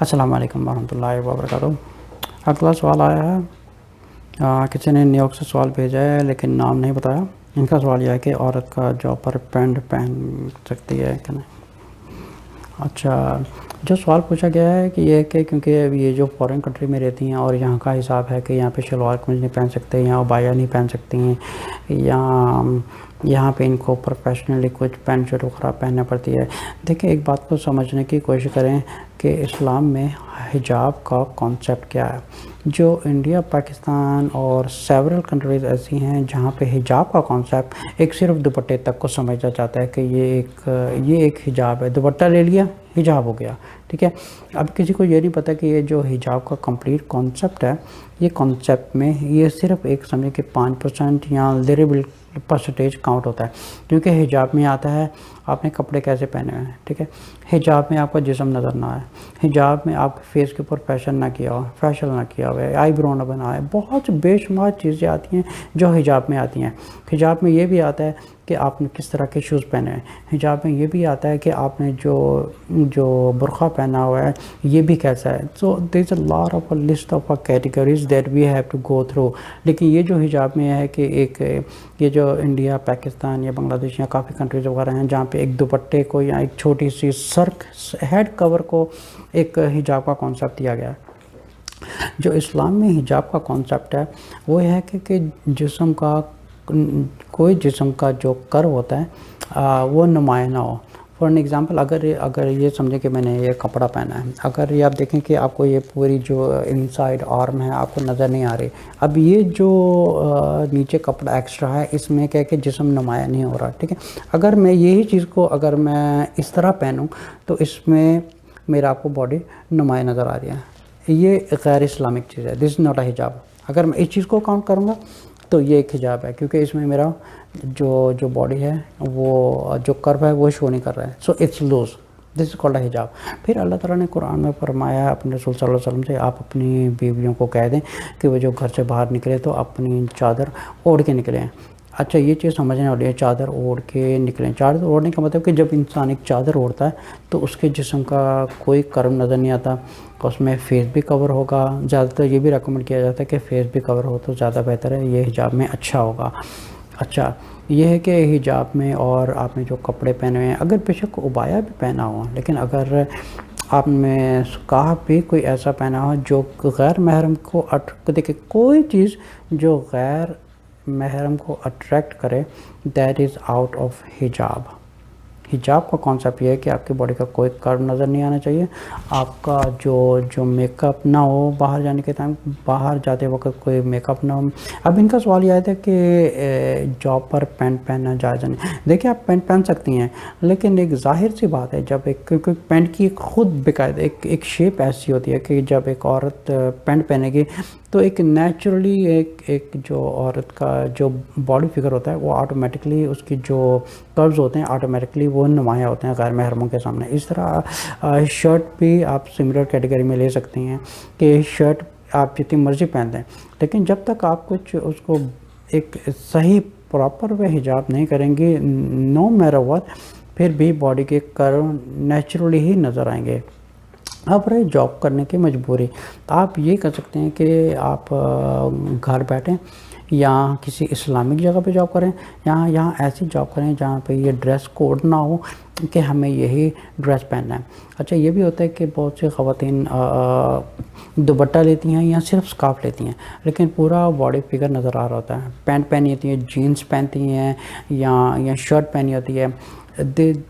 السلام علیکم ورحمۃ اللہ وبرکاتہ۔ اگلا سوال آیا ہے، کسی نے نیو یارک سے سوال بھیجا ہے لیکن نام نہیں بتایا۔ ان کا سوال یہ ہے کہ عورت کا جاب پر پینٹ پہن سکتی ہے کہ نہیں۔ اچھا، جو سوال پوچھا گیا ہے کہ یہ کہ کیونکہ یہ جو فورن کنٹری میں رہتی ہیں اور یہاں کا حساب ہے کہ یہاں پہ شلوار قمیض نہیں پہن سکتے، یہاں بایا نہیں پہن سکتی ہیں، یہاں پہ ان کو پروفیشنلی کچھ پینٹ شرٹ وغیرہ پہننا پڑتی ہے۔ دیکھیں، ایک بات کو سمجھنے کی کوشش کریں کہ اسلام میں حجاب کا کانسیپٹ کیا ہے۔ جو انڈیا، پاکستان اور سیورل کنٹریز ایسی ہیں جہاں پہ حجاب کا کانسیپٹ ایک صرف دوپٹے تک کو سمجھا جاتا ہے کہ یہ ایک حجاب ہے، دوپٹہ لے لیا حجاب ہو گیا، ٹھیک ہے۔ اب کسی کو یہ نہیں پتہ کہ یہ جو حجاب کا کمپلیٹ کانسیپٹ ہے، یہ کانسیپٹ میں یہ صرف ایک سمجھے کہ 5% یا لیریبل پرسنٹیج کاؤنٹ ہوتا ہے، کیونکہ حجاب میں آتا ہے آپ نے کپڑے کیسے پہنے ہوئے ہیں، ٹھیک ہے۔ حجاب میں آپ کا جسم نظر نہ آئے، حجاب میں آپ کے فیس کے اوپر فیشن نہ کیا ہو، فیشل نہ کیا ہوا ہے، آئی برو نہ بنا ہے، بہت بے شمار چیزیں آتی ہیں جو حجاب میں آتی ہیں۔ حجاب میں یہ بھی آتا ہے کہ آپ نے کس طرح کے شوز پہنے ہیں، حجاب میں یہ بھی آتا ہے کہ آپ نے جو برقع پہنا ہوا ہے یہ بھی کیسا ہے۔ So there is a lot of a list of categories that we have to go through. لیکن یہ جو حجاب میں ہے کہ یہ جو انڈیا، پاکستان یا بنگلہ دیش یا کافی کنٹریز وغیرہ ہیں جہاں پہ ایک دوپٹے کو یا ایک چھوٹی سی ہیڈ کور کو ایک حجاب کا کانسیپٹ دیا گیا ہے۔ جو اسلام میں حجاب کا کانسیپٹ ہے وہ یہ ہے کہ جسم کا کوئی جسم کا جو کرو ہوتا ہے وہ نمایاں نہ ہو۔ فار این ایگزامپل، اگر یہ سمجھیں کہ میں نے یہ کپڑا پہنا ہے، اگر یہ آپ دیکھیں کہ آپ کو یہ پوری جو انسائڈ آرم ہے آپ کو نظر نہیں آ رہی، اب یہ جو نیچے کپڑا ایکسٹرا ہے اس میں کیا کہ جسم نمایاں نہیں ہو رہا، ٹھیک ہے۔ اگر میں یہی چیز کو اگر میں اس طرح پہنوں تو اس میں میرا آپ کو باڈی نمایاں نظر آ رہی ہے، یہ غیر اسلامک چیز ہے، دس از ناٹ اے حجاب۔ اگر میں اس چیز کو کاؤنٹ کروں گا تو یہ ایک حجاب ہے، کیونکہ اس میں میرا جو باڈی ہے وہ جو کرو ہے وہ شو نہیں کر رہا ہے، so it's loose, this is called a حجاب۔ پھر اللہ تعالیٰ نے قرآن میں فرمایا ہے اپنے رسول صلی اللہ علیہ وسلم سے، آپ اپنی بیویوں کو کہہ دیں کہ وہ جو گھر سے باہر نکلے تو اپنی چادر اوڑھ کے نکلیں۔ اچھا، یہ چیز سمجھنے والی ہے، چادر اوڑھ کے نکلیں۔ چادر اوڑھنے کا مطلب کہ جب انسان ایک چادر اوڑھتا ہے تو اس کے جسم کا کوئی کرم نظر نہیں آتا، اس میں فیس بھی کور ہوگا۔ زیادہ تر یہ بھی ریکمنڈ کیا جاتا ہے کہ فیس بھی کور ہو تو زیادہ بہتر ہے، یہ حجاب میں اچھا ہوگا۔ اچھا، یہ ہے کہ حجاب میں اور آپ نے جو کپڑے پہنے ہوئے ہیں، اگر بے شک عبایا بھی پہنا ہوا، لیکن اگر آپ نے سکارف بھی کوئی ایسا پہنا ہو جو غیر محرم کو دیکھیں، کوئی چیز جو غیر محرم کو اٹریکٹ کرے، دیٹ از آؤٹ آف حجاب۔ حجاب کا کانسیپٹ یہ ہے کہ آپ کی باڈی کا کوئی کرو نظر نہیں آنا چاہیے، آپ کا جو میک اپ نہ ہو، باہر جانے کے ٹائم باہر جاتے وقت کوئی میک اپ نہ ہو۔ اب ان کا سوال یہ آیا کہ جاب پر پینٹ پہننا جائز نہیں۔ دیکھیں، آپ پینٹ پہن سکتی ہیں، لیکن ایک ظاہر سی بات ہے، جب کیونکہ پینٹ کی خود باقاعدہ ایک شیپ ایسی ہوتی ہے کہ جب ایک عورت پینٹ پہنے گی تو ایک نیچرلی ایک جو عورت کا جو باڈی فگر ہوتا ہے وہ آٹومیٹکلی اس کی جو کروز ہوتے ہیں آٹومیٹکلی وہ نمایاں ہوتے ہیں غیر محرموں کے سامنے۔ اس طرح شرٹ بھی آپ سملر کیٹیگری میں لے سکتی ہیں کہ شرٹ آپ جتنی مرضی پہن دیں، لیکن جب تک آپ کچھ اس کو ایک صحیح پراپر وے حجاب نہیں کریں گے، نو میٹر واٹ، پھر بھی باڈی کے کرو نیچرلی ہی نظر آئیں گے۔ اب رہے جاب کرنے کی مجبوری، آپ یہ کر سکتے ہیں کہ آپ گھر بیٹھیں یا کسی اسلامک جگہ پہ جاب کریں، یہاں ایسی جاب کریں جہاں پہ یہ ڈریس کوڈ نہ ہو کہ ہمیں یہی ڈریس پہننا ہے۔ اچھا، یہ بھی ہوتا ہے کہ بہت سی خواتین دوپٹہ لیتی ہیں یا صرف سکارف لیتی ہیں، لیکن پورا باڈی فگر نظر آ رہا ہوتا ہے، پینٹ پہنی ہوتی ہے، جینس پہنتی ہیں یا شرٹ پہنی ہوتی ہے۔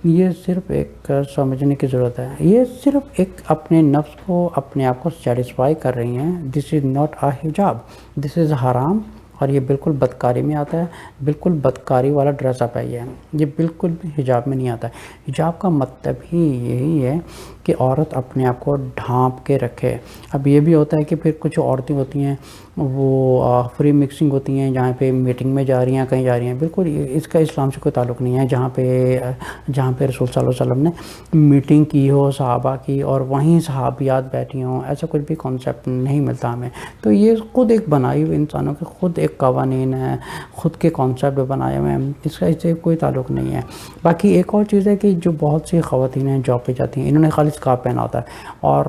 یہ صرف ایک سمجھنے کی ضرورت ہے، یہ صرف ایک اپنے نفس کو اپنے آپ کو سیٹسفائی کر رہی ہیں۔ دس از ناٹ اے حجاب، دس از حرام، اور یہ بالکل بدکاری میں آتا ہے، بالکل بدکاری والا ڈریس اپ ہے یہ بالکل بھی حجاب میں نہیں آتا ہے۔ حجاب کا مطلب ہی یہی ہے کہ عورت اپنے آپ کو ڈھانپ کے رکھے۔ اب یہ بھی ہوتا ہے کہ پھر کچھ عورتیں ہوتی ہیں وہ فری مکسنگ ہوتی ہیں، جہاں پہ میٹنگ میں جا رہی ہیں، کہیں جا رہی ہیں، بالکل اس کا اسلام سے کوئی تعلق نہیں ہے۔ جہاں پہ رسول صلی اللہ علیہ وسلم نے میٹنگ کی ہو صحابہ کی اور وہیں صحابیات بیٹھی ہوں، ایسا کچھ بھی کانسیپٹ نہیں ملتا ہمیں۔ تو یہ خود ایک بنائی ہوئی انسانوں کے خود ایک قوانین ہیں، خود کے کانسیپٹ بنائے ہوئے ہیں، اس سے کوئی تعلق نہیں ہے۔ باقی ایک اور چیز ہے کہ جو بہت سی خواتین ہیں جاب پہ جاتی ہیں، انہوں نے خالی 45 کا پہنا ہوتا ہے، اور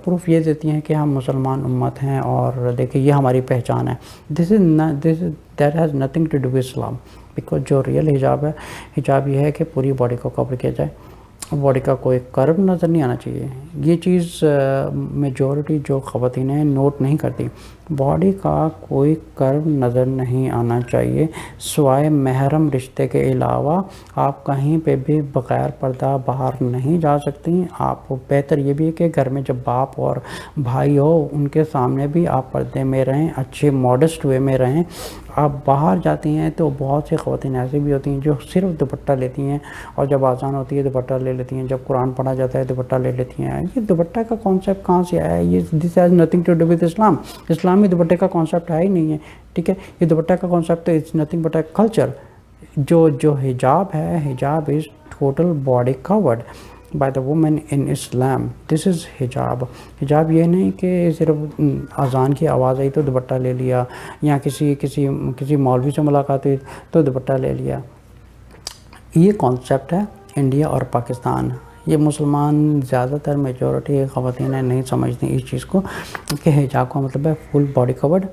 پروف یہ دیتی ہیں کہ ہم مسلمان امت ہیں اور دیکھیں یہ ہماری پہچان ہے. That has nothing to do with اسلام، بیکاز جو ریئل حجاب ہے، حجاب یہ ہے کہ پوری باڈی کو کور کیا جائے، باڈی کا کوئی کرو نظر نہیں آنا چاہیے. یہ چیز میجورٹی جو خواتین ہیں نوٹ نہیں کرتی. باڈی کا کوئی کرو نظر نہیں آنا چاہیے سوائے محرم رشتے کے علاوہ. آپ کہیں پہ بھی بغیر پردہ باہر نہیں جا سکتی. آپ بہتر یہ بھی ہے کہ گھر میں جب باپ اور بھائی ہو ان کے سامنے بھی آپ پردے میں رہیں، اچھے ماڈسٹ وے میں رہیں. آپ باہر جاتی ہیں تو بہت سی خواتین ایسی بھی ہوتی ہیں جو صرف دوپٹہ لیتی ہیں، اور جب آزان ہوتی ہے دوپٹہ لے لیتی ہیں، جب قرآن پڑھا جاتا ہے دوپٹہ لے لیتی ہیں. یہ دوپٹہ کا کانسیپٹ کہاں سے آیا ہے؟ یہ this has nothing to do with Islam. اسلامی دوپٹے کا کانسیپٹ ہے ہی نہیں ہے. ٹھیک ہے، یہ دوپٹہ کا concept it's nothing but a culture. جو حجاب ہے، hijab is total body covered by the woman in Islam. This is hijab. حجاب یہ نہیں کہ صرف اذان کی آواز آئی تو دوپٹہ لے لیا، یا کسی مولوی سے ملاقات ہوئی تو دوپٹہ لے لیا. یہ کانسیپٹ ہے انڈیا اور پاکستان. یہ مسلمان زیادہ تر میجورٹی خواتین نہیں سمجھتی اس چیز کو کہ حجاب کا مطلب ہے full body covered.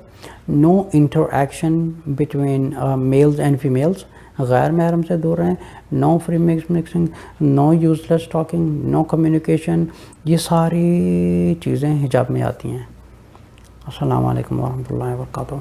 No interaction between males and females. غیر محرم سے دور رہیں. No free mixing, no useless talking, no communication. یہ ساری چیزیں حجاب میں آتی ہیں. السلام علیکم ورحمۃ اللہ وبرکاتہ.